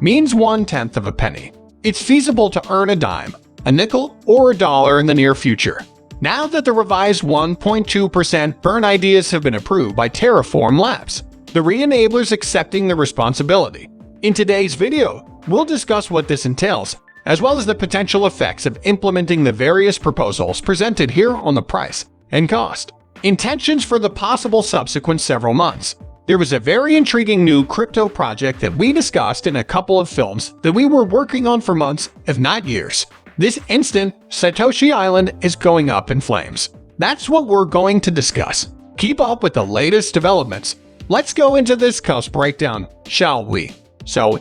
means 1/10 of a penny. It's feasible to earn a dime, a nickel, or a dollar in the near future. Now that the revised 1.2% burn ideas have been approved by Terra Labs, the re-enablers accepting the responsibility. In today's video, we'll discuss what this entails, as well as the potential effects of implementing the various proposals presented here on the price and cost intentions for the possible subsequent several months. There was a very intriguing new crypto project that we discussed in a couple of films that we were working on for months, if not years. This instant, Satoshi Island is going up in flames. That's what we're going to discuss. Keep up with the latest developments. Let's go into this cost breakdown, shall we? So,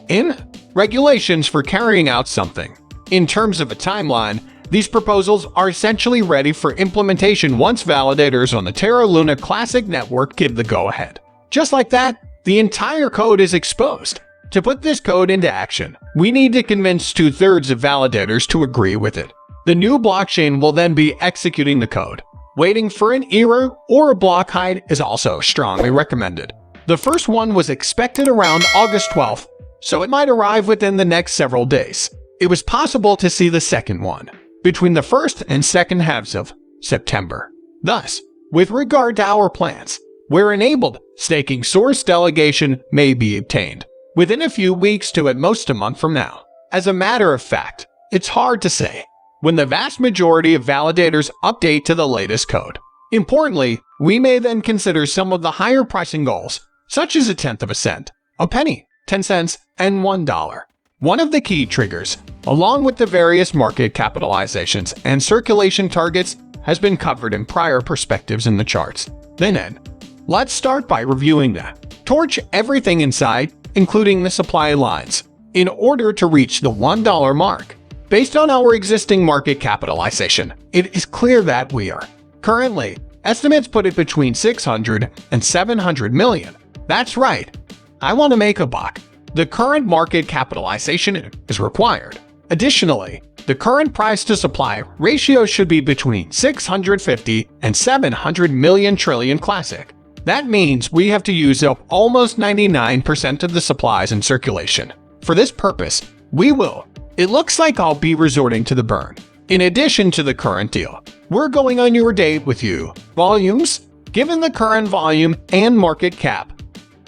regulations for carrying out something. In terms of a timeline, these proposals are essentially ready for implementation once validators on the Terra Luna Classic network give the go-ahead. Just like that, the entire code is exposed. To put this code into action, we need to convince 2/3 of validators to agree with it. The new blockchain will then be executing the code. Waiting for an error or a block hide is also strongly recommended. The first one was expected around August 12th, so it might arrive within the next several days. It was possible to see the second one between the first and second halves of September. Thus, with regard to our plans, where enabled, staking source delegation may be obtained within a few weeks to at most a month from now. As a matter of fact, it's hard to say when the vast majority of validators update to the latest code. Importantly, we may then consider some of the higher pricing goals, such as 1/10 of a cent, a penny, 10 cents, and $1. One of the key triggers, along with the various market capitalizations and circulation targets, has been covered in prior perspectives in the charts. Then, let's start by reviewing the torch everything inside, including the supply lines, in order to reach the $1 mark. Based on our existing market capitalization, it is clear that we are currently, estimates put it between 600 and 700 million. That's right. I want to make a buck. The current market capitalization is required. Additionally, the current price-to-supply ratio should be between 650 and 700 million trillion classic. That means we have to use up almost 99% of the supplies in circulation. For this purpose, it looks like I'll be resorting to the burn. In addition to the current deal, we're going on your date with you. Volumes? Given the current volume and market cap,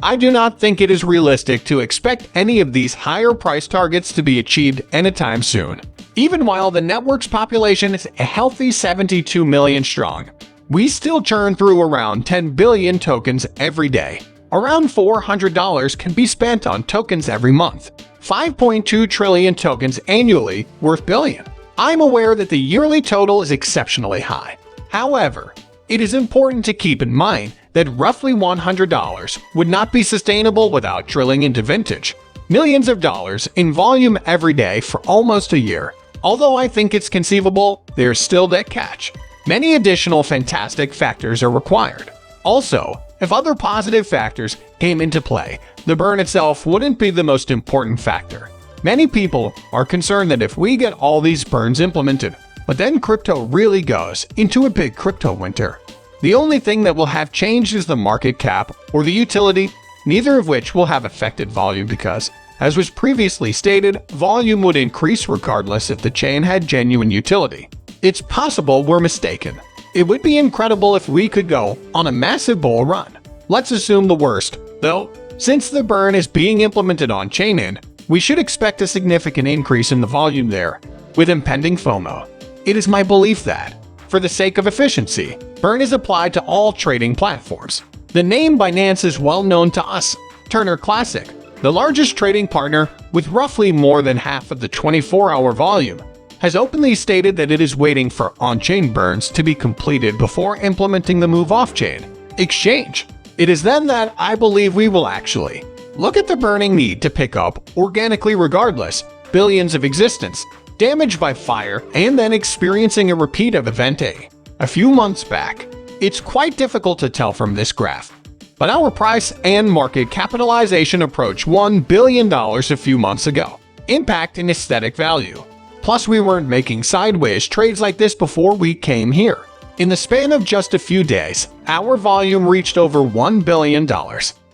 I do not think it is realistic to expect any of these higher price targets to be achieved anytime soon. Even while the network's population is a healthy 72 million strong, we still churn through around 10 billion tokens every day. Around $400 can be spent on tokens every month. 5.2 trillion tokens annually worth billion. I'm aware that the yearly total is exceptionally high. However, it is important to keep in mind that roughly $100 would not be sustainable without drilling into vintage. Millions of dollars in volume every day for almost a year. Although I think it's conceivable, there's still that catch. Many additional fantastic factors are required. Also, if other positive factors came into play, the burn itself wouldn't be the most important factor. Many people are concerned that if we get all these burns implemented, but then crypto really goes into a big crypto winter, the only thing that will have changed is the market cap or the utility, neither of which will have affected volume because, as was previously stated, volume would increase regardless if the chain had genuine utility. It's possible we're mistaken. It would be incredible if we could go on a massive bull run. Let's assume the worst, though. Since the burn is being implemented on chain-in, we should expect a significant increase in the volume there, with impending FOMO. It is my belief that, for the sake of efficiency, burn is applied to all trading platforms. The name Binance is well known to us. Terra Classic, the largest trading partner with roughly more than half of the 24-hour volume, has openly stated that it is waiting for on-chain burns to be completed before implementing the move off-chain exchange. It is then that I believe we will actually look at the burning need to pick up organically regardless, billions of existence, damaged by fire, and then experiencing a repeat of event a few months back. It's quite difficult to tell from this graph, but our price and market capitalization approached $1 billion a few months ago. Impact and aesthetic value. Plus, we weren't making sideways trades like this before we came here. In the span of just a few days, our volume reached over $1 billion.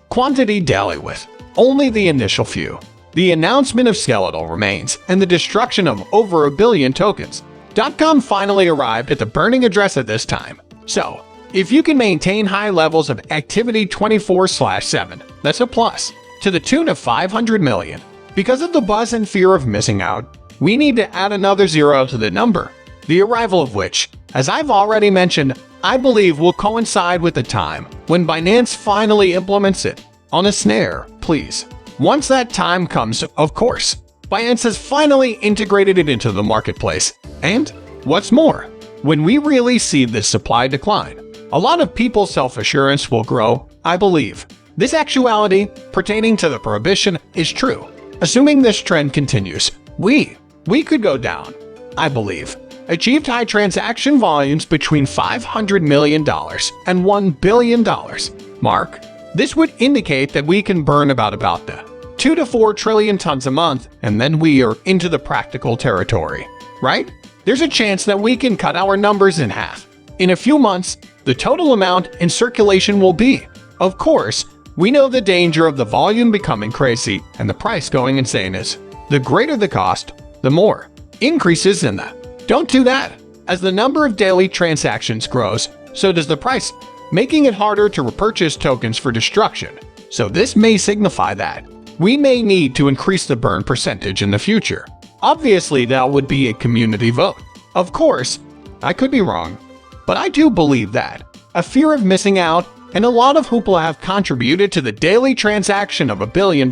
Quantity daily with only the initial few. the announcement of skeletal remains and the destruction of over a billion tokens. .com finally arrived at the burning address at this time. So, if you can maintain high levels of activity 24/7, that's a plus, to the tune of 500 million. Because of the buzz and fear of missing out, we need to add another zero to the number, the arrival of which, as I've already mentioned, I believe will coincide with the time when Binance finally implements it. On a snare, please. Once that time comes, of course, Binance has finally integrated it into the marketplace. And, what's more, when we really see this supply decline, a lot of people's self-assurance will grow, I believe. This actuality pertaining to the prohibition is true. Assuming this trend continues, we could go down, I believe, achieved high transaction volumes between $500 million and $1 billion mark. This would indicate that we can burn about the 2 to 4 trillion tons a month, and then we are into the practical territory, right? There's a chance that we can cut our numbers in half. In a few months, the total amount in circulation will be. Of course, we know the danger of the volume becoming crazy and the price going insane is. The greater the cost, the more increases in the. Don't do that. As the number of daily transactions grows, so does the price, making it harder to repurchase tokens for destruction. So this may signify that we may need to increase the burn percentage in the future. Obviously, that would be a community vote. Of course, I could be wrong, but I do believe that a fear of missing out and a lot of hoopla have contributed to the daily transaction of $1 billion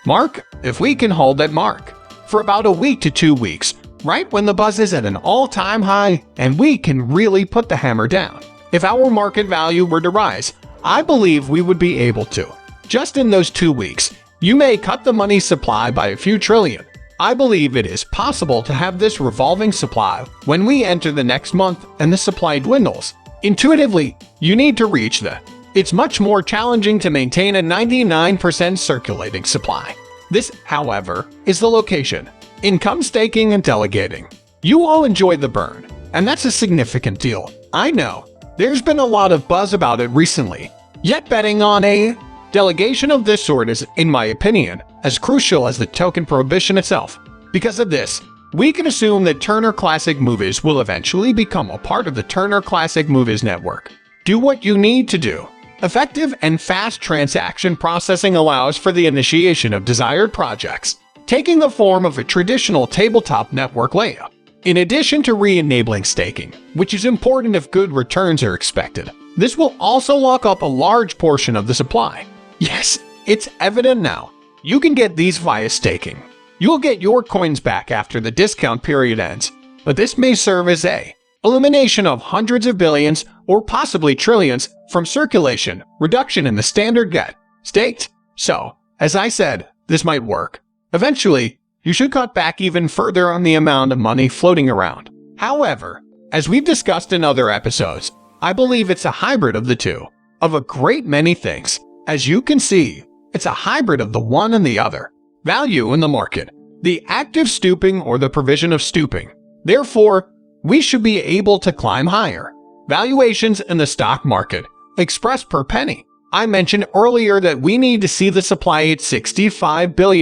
mark. If we can hold that mark for about a week to 2 weeks, right when the buzz is at an all-time high, and we can really put the hammer down. If our market value were to rise, I believe we would be able to. Just in those 2 weeks, you may cut the money supply by a few trillion. I believe it is possible to have this revolving supply when we enter the next month and the supply dwindles. Intuitively, you need to reach the. It's much more challenging to maintain a 99% circulating supply. This, however, is the location. Income staking and delegating. You all enjoy the burn, and that's a significant deal. I know. There's been a lot of buzz about it recently. Yet betting on a delegation of this sort is, in my opinion, as crucial as the token prohibition itself. Because of this, we can assume that Turner Classic Movies will eventually become a part of the Turner Classic Movies network. Do what you need to do. Effective and fast transaction processing allows for the initiation of desired projects, taking the form of a traditional tabletop network layout. In addition to re-enabling staking, which is important if good returns are expected, this will also lock up a large portion of the supply. Yes, it's evident now. You can get these via staking. You'll get your coins back after the discount period ends, but this may serve as a elimination of hundreds of billions or possibly trillions from circulation, reduction in the standard get staked. So, as I said, this might work. Eventually, you should cut back even further on the amount of money floating around. However, as we've discussed in other episodes, I believe it's a hybrid of the two, of a great many things. As you can see, it's a hybrid of the one and the other. Value in the market, the active stooping or the provision of stooping. Therefore, we should be able to climb higher. Valuations in the stock market, expressed per penny. I mentioned earlier that we need to see the supply at 65 billion